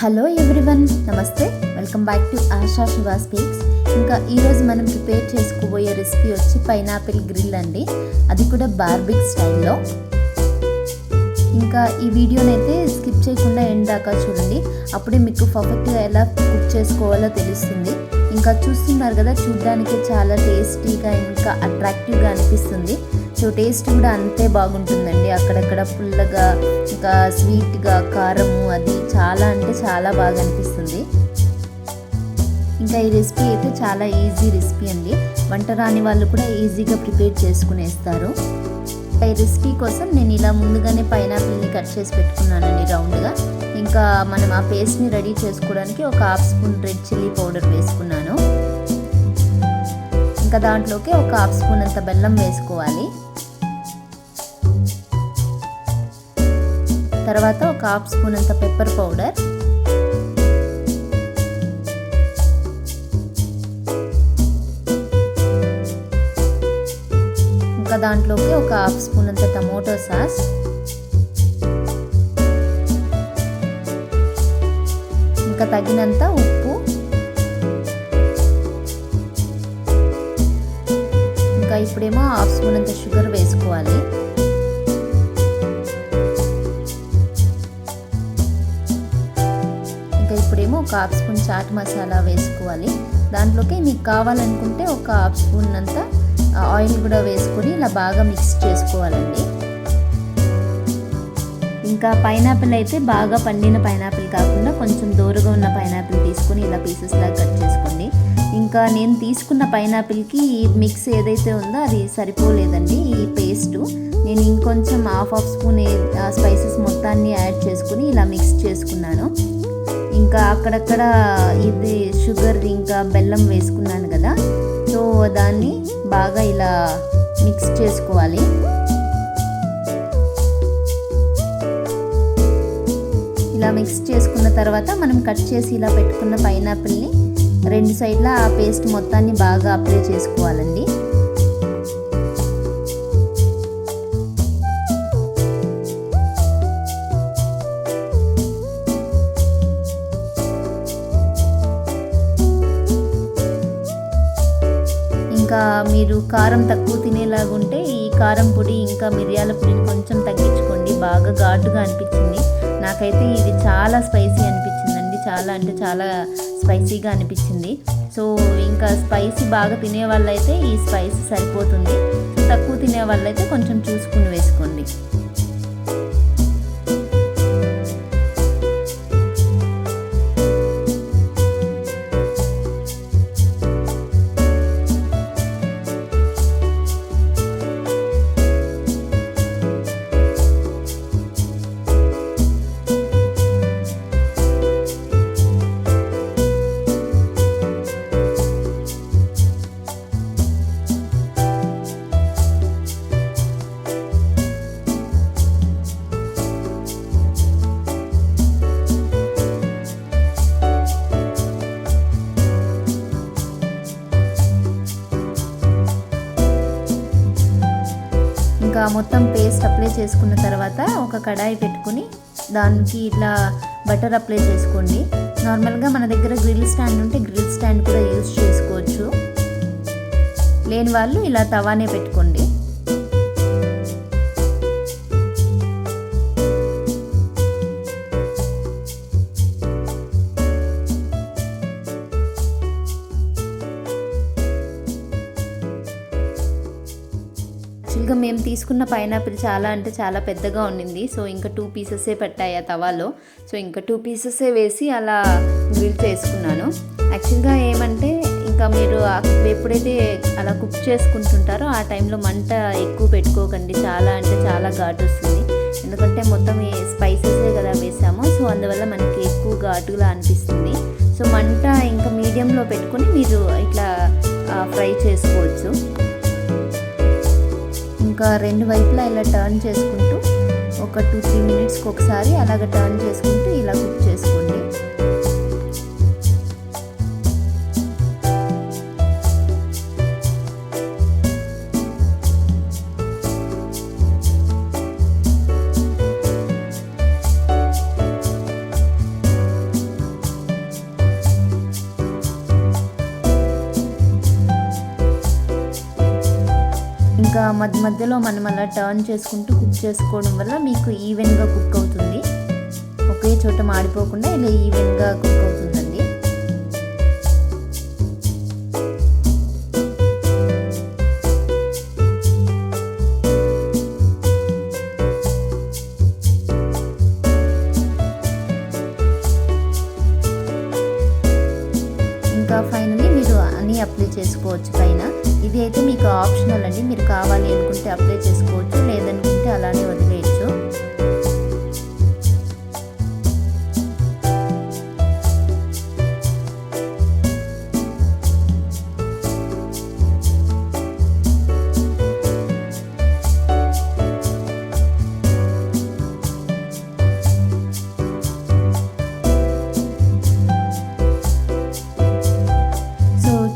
Hello everyone, నమస్తే. Welcome back to ASHA Shiva speaks. ఇంకా ఈరోజు మనం ప్రిపేర్ చేసుకోబోయే రెసిపీ వచ్చి పైనాపిల్ గ్రిల్ అండి. అది కూడా బార్బిక్ స్టైల్లో. ఇంకా ఈ వీడియోనైతే స్కిప్ చేయకుండా ఎండ్ దాకా చూడండి. అప్పుడే మీకు పర్ఫెక్ట్గా ఎలా కుక్ చేసుకోవాలో తెలుస్తుంది. ఇంకా చూస్తున్నారు కదా, చూడడానికి చాలా టేస్టీగా ఇంకా అట్రాక్టివ్గా అనిపిస్తుంది. సో టేస్ట్ కూడా అంతే బాగుంటుందండి. అక్కడక్కడ పుల్లగా ఇంకా స్వీట్గా కారము అది చాలా అంటే చాలా బాగా అనిపిస్తుంది. ఇంకా ఈ రెసిపీ అయితే చాలా ఈజీ రెసిపీ అండి. వంట రాని వాళ్ళు కూడా ఈజీగా ప్రిపేర్ చేసుకునేస్తారు. ఈ రెసిపీ కోసం నేను ఇలా ముందుగానే పైనాపిల్ని కట్ చేసి పెట్టుకున్నానండి రౌండ్గా. ఇంకా మనం ఆ పేస్ట్ని రెడీ చేసుకోవడానికి ఒక half spoon red chilli powder వేసుకున్నాను. ఇంకా దాంట్లోకి ఒక హాఫ్ స్పూన్ అంత బెల్లం వేసుకోవాలి. తర్వాత ఒక హాఫ్ స్పూన్ అంత పెప్పర్ పౌడర్, ఇంకా దాంట్లోకి ఒక హాఫ్ స్పూన్ అంత టమోటో సాస్, ఇంకా తగినంత ఉప్పు, ఇంకా ఇప్పుడేమో హాఫ్ స్పూన్ అంత షుగర్ వేసుకోవాలి. ఇంకా ఇప్పుడేమో ఒక హాఫ్ స్పూన్ చాట్ మసాలా వేసుకోవాలి. దాంట్లోకి మీకు కావాలనుకుంటే ఒక హాఫ్ స్పూన్ అంత ఆయిల్ కూడా వేసుకొని ఇలా బాగా మిక్స్ చేసుకోవాలండి. ఇంకా పైనాపిల్ అయితే బాగా పండిన పైనాపిల్ కాకుండా కొంచెం దూరగా ఉన్న పైనాపిల్ తీసుకొని ఇలా పీసెస్ లాగా కట్ చేసుకోండి. ఇంకా నేను తీసుకున్న పైనాపిల్కి ఈ మిక్స్ ఏదైతే ఉందో అది సరిపోలేదండి. ఈ పేస్టు నేను ఇంకొంచెం హాఫ్ స్పూన్ స్పైసెస్ మొత్తాన్ని యాడ్ చేసుకుని ఇలా మిక్స్ చేసుకున్నాను. ఇంకా అక్కడక్కడ ఇది షుగర్ ఇంకా బెల్లం వేసుకున్నాను కదా, సో దాన్ని బాగా ఇలా మిక్స్ చేసుకోవాలి. ఇలా మిక్స్ చేసుకున్న తర్వాత మనం కట్ చేసి ఇలా పెట్టుకున్న పైనాపిల్ని రెండు సైడ్ల ఆ పేస్ట్ మొత్తాన్ని బాగా అప్లై చేసుకోవాలండి. ఇంకా మీరు కారం తక్కువ తినేలాగుంటే ఈ కారం పొడి ఇంకా మిరియాల పొడిని కొంచెం తగ్గించుకోండి. బాగా ఘాటుగా అనిపించింది నాకైతే. ఇది చాలా స్పైసీ అనిపించిందండి. చాలా అంటే చాలా స్పైసీగా అనిపించింది. సో ఇంకా స్పైసీ బాగా తినే వాళ్ళైతే ఈ స్పైసీ సరిపోతుంది. తక్కువ తినే వాళ్ళైతే కొంచెం చూసుకుని వేసుకోండి. ఇంకా మొత్తం పేస్ట్ అప్లై చేసుకున్న తర్వాత ఒక కడాయి పెట్టుకుని దానికి ఇట్లా బటర్ అప్లై చేసుకోండి. నార్మల్గా మన దగ్గర గ్రిల్ స్టాండ్ ఉంటే గ్రిల్ స్టాండ్ కూడా యూజ్ చేసుకోవచ్చు. లేని వాళ్ళు ఇలా తవానే పెట్టుకోండి. యాక్చువల్గా మేము తీసుకున్న పైనాపిల్ చాలా అంటే చాలా పెద్దగా ఉండింది. సో ఇంకా 2 పీసెసే పెట్టాయి ఆ తవాలో. సో ఇంకా 2 పీసెసే వేసి అలా గ్రిల్ చేసుకున్నాను. యాక్చువల్గా ఏమంటే ఇంకా మీరు ఎప్పుడైతే అలా కుక్ చేసుకుంటుంటారో ఆ టైంలో మంట ఎక్కువ పెట్టుకోకండి. చాలా అంటే చాలా ఘాటు వస్తుంది. ఎందుకంటే మొత్తం ఈ స్పైసెసే కదా వేసాము. సో అందువల్ల మనకి ఎక్కువ ఘాటులా అనిపిస్తుంది. సో మంట ఇంకా మీడియంలో పెట్టుకొని మీరు ఇట్లా ఫ్రై చేసుకోవచ్చు. ఇంకా రెండు వైపులా ఇలా టర్న్ చేసుకుంటూ ఒక 2-3 మినిట్స్కి ఒకసారి అలాగ టర్న్ చేసుకుంటూ ఇలా కుక్ చేసుకోండి. ఇంకా మధ్య మధ్యలో మనం అలా టర్న్ చేసుకుంటూ కుక్ చేసుకోవడం వల్ల మీకు ఈవెన్గా కుక్ అవుతుంది. ఒకే చోట మాడిపోకుండా ఇలా ఈవెన్గా కుక్ అవుతుందండి. ఇంకా ఫైనలీ మీరు అన్నీ అప్లై చేసుకోవచ్చు పైన. ఇది అయితే మీకు ఆప్షనల్ అండి, మీరు కావాలి అనుకుంటే అప్లై చేసుకోవచ్చు, లేదనుకుంటే అలానే వదిలేయచ్చు.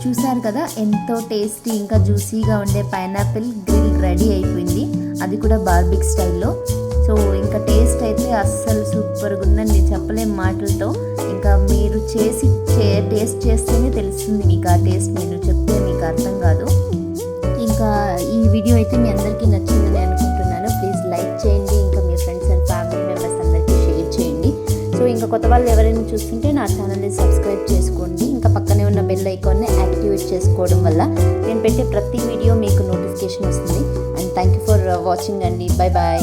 చూసారు కదా, ఎంతో టేస్టీ ఇంకా జ్యూసీగా ఉండే పైనాపిల్ గ్రిల్ రెడీ అయిపోయింది, అది కూడా బార్బిక్ స్టైల్లో. సో ఇంకా టేస్ట్ అయితే అస్సలు సూపర్గా ఉందండి, చెప్పలేం మాటలతో. ఇంకా మీరు టేస్ట్ చేస్తేనే తెలుస్తుంది మీకు ఆ టేస్ట్, నేను చెప్తే మీకు అర్థం కాదు. ఇంకా ఈ వీడియో అయితే మీ అందరికీ నచ్చిందని అనుకుంటున్నాను. ప్లీజ్ లైక్ చేయండి, ఇంకా మీ ఫ్రెండ్స్ అండ్ ఫ్యామిలీ మెంబర్స్ అందరికీ షేర్ చేయండి. సో ఇంకా కొత్త వాళ్ళు ఎవరైనా చూస్తుంటే నా ఛానల్ని సబ్స్క్రైబ్ చేసుకోండి. ఇంకా పక్కనే ఉన్న బెల్ ఐకాన్ని యాక్టివేట్ చేసుకోవడం వల్ల నేను పెట్టే ప్రతి వీడియో మీకు నోటిఫికేషన్ వస్తుంది. And thank you for watching అండి. Bye bye.